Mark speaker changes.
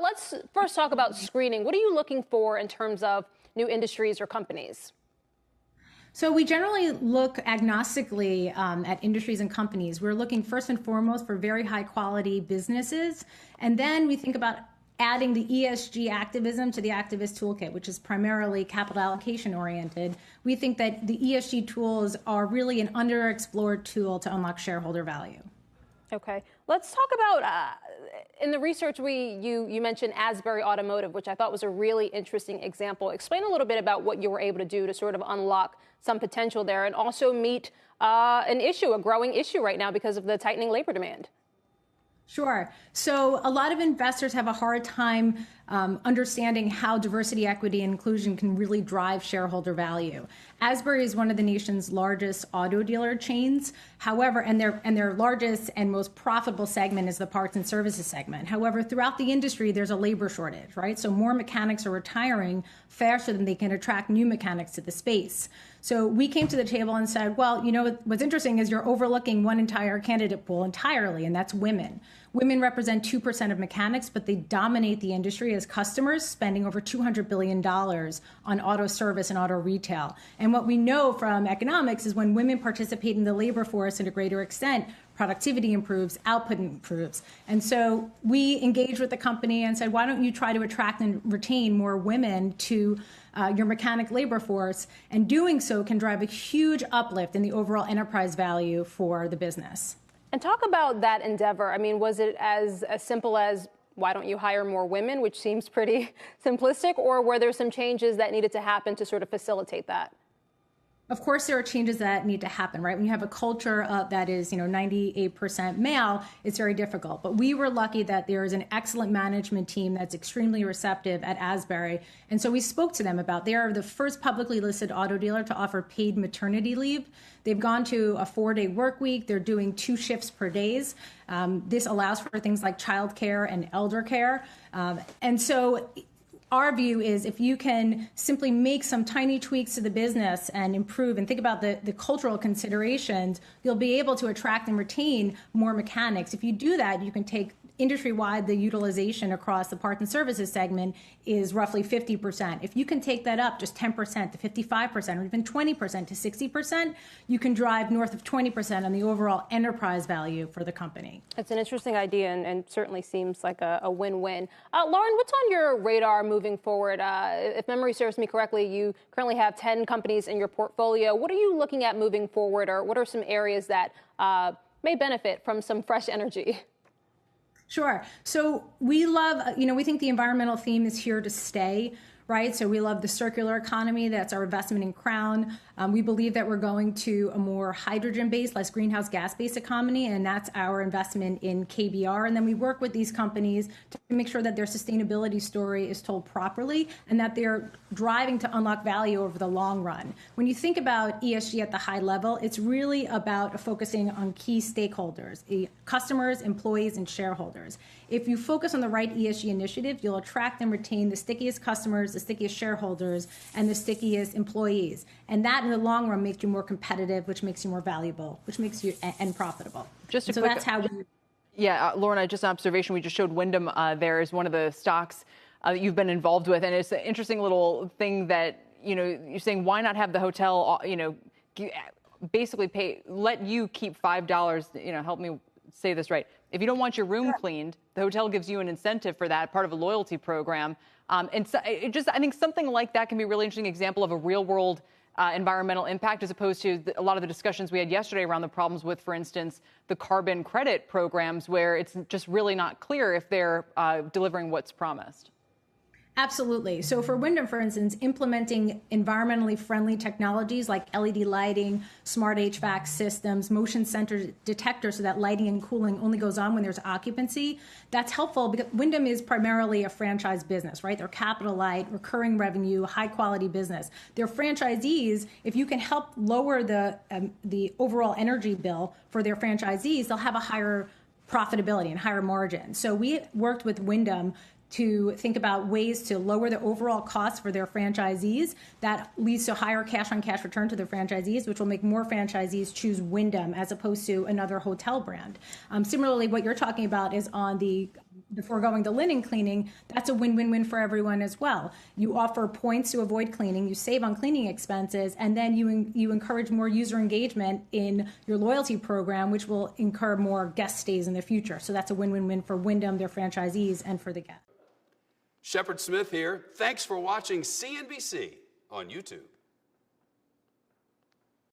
Speaker 1: Let's first talk about screening. What are you looking for in terms of new industries or companies?
Speaker 2: So we generally look agnostically at industries and companies. We're looking first and foremost for very high quality businesses. And then we think about adding the ESG activism to the activist toolkit, which is primarily capital allocation oriented. We think that the ESG tools are really an underexplored tool to unlock shareholder value.
Speaker 1: Okay, let's talk about in the research you mentioned Asbury Automotive, which I thought was a really interesting example. Explain a little bit about what you were able to do to sort of unlock some potential there and also meet a growing issue right now because of the tightening labor demand.
Speaker 2: Sure. So a lot of investors have a hard time understanding how diversity, equity, and inclusion can really drive shareholder value. Asbury is one of the nation's largest auto dealer chains. However, and their largest and most profitable segment is the parts and services segment. However, throughout the industry, there's a labor shortage, right? So more mechanics are retiring faster than they can attract new mechanics to the space. So we came to the table and said, well, you know, what's interesting is you're overlooking one entire candidate pool entirely, and that's women. Women represent 2% of mechanics, but they dominate the industry as customers, spending over $200 billion on auto service and auto retail. And what we know from economics is when women participate in the labor force at a greater extent, productivity improves, output improves. And so we engaged with the company and said, why don't you try to attract and retain more women to your mechanic labor force? And doing so can drive a huge uplift in the overall enterprise value for the business.
Speaker 1: And talk about that endeavor. I mean, was it as simple as why don't you hire more women, which seems pretty simplistic, or were there some changes that needed to happen to sort of facilitate that?
Speaker 2: Of course, there are changes that need to happen, right? When you have a culture that is, 98% male, it's very difficult. But we were lucky that there is an excellent management team that's extremely receptive at Asbury. And so we spoke to them about they are the first publicly listed auto dealer to offer paid maternity leave. They've gone to a 4-day work week. They're doing 2 shifts per day. This allows for things like childcare and elder care. And so our view is if you can simply make some tiny tweaks to the business and improve and think about the cultural considerations, you'll be able to attract and retain more mechanics. If you do that, you can take industry-wide, the utilization across the parts and services segment is roughly 50%. If you can take that up just 10% to 55% or even 20% to 60%, you can drive north of 20% on the overall enterprise value for the company.
Speaker 1: It's an interesting idea and certainly seems like a win-win. Lauren, what's on your radar moving forward? If memory serves me correctly, you currently have 10 companies in your portfolio. What are you looking at moving forward, or what are some areas that may benefit from some fresh energy?
Speaker 2: Sure. So we love, we think the environmental theme is here to stay, right? So we love the circular economy. That's our investment in Crown. We believe that we're going to a more hydrogen-based, less greenhouse gas-based economy, and that's our investment in KBR. And then we work with these companies to make sure that their sustainability story is told properly and that they're driving to unlock value over the long run. When you think about ESG at the high level, it's really about focusing on key stakeholders, customers, employees, and shareholders. If you focus on the right ESG initiative, you'll attract and retain the stickiest customers, the stickiest shareholders, and the stickiest employees. And that, in the long run, makes you more competitive, which makes you more valuable, which makes you and profitable.
Speaker 3: So that's how we. Yeah, Lauren, just an observation. We just showed Wyndham there is one of the stocks that you've been involved with, and it's an interesting little thing that you're saying why not have the hotel basically let you keep $5. Help me say this right. If you don't want your room cleaned, the hotel gives you an incentive for that, part of a loyalty program. And so I think something like that can be a really interesting example of a real world environmental impact, as opposed to a lot of the discussions we had yesterday around the problems with, for instance, the carbon credit programs, where it's just really not clear if they're delivering what's promised.
Speaker 2: Absolutely. So for Wyndham, for instance, implementing environmentally friendly technologies like LED lighting, smart HVAC systems, motion sensor detectors so that lighting and cooling only goes on when there's occupancy, that's helpful because Wyndham is primarily a franchise business, right? They're capital light, recurring revenue, high quality business. Their franchisees, if you can help lower the overall energy bill for their franchisees, they'll have a higher profitability and higher margin. So we worked with Wyndham to think about ways to lower the overall costs for their franchisees. That leads to higher cash-on-cash return to their franchisees, which will make more franchisees choose Wyndham as opposed to another hotel brand. Similarly, what you're talking about is on the before going to linen cleaning, that's a win-win-win for everyone as well. You offer points to avoid cleaning, you save on cleaning expenses, and then you encourage more user engagement in your loyalty program, which will incur more guest stays in the future. So that's a win-win-win for Wyndham, their franchisees, and for the guests.
Speaker 4: Shepard Smith here. Thanks for watching CNBC on YouTube.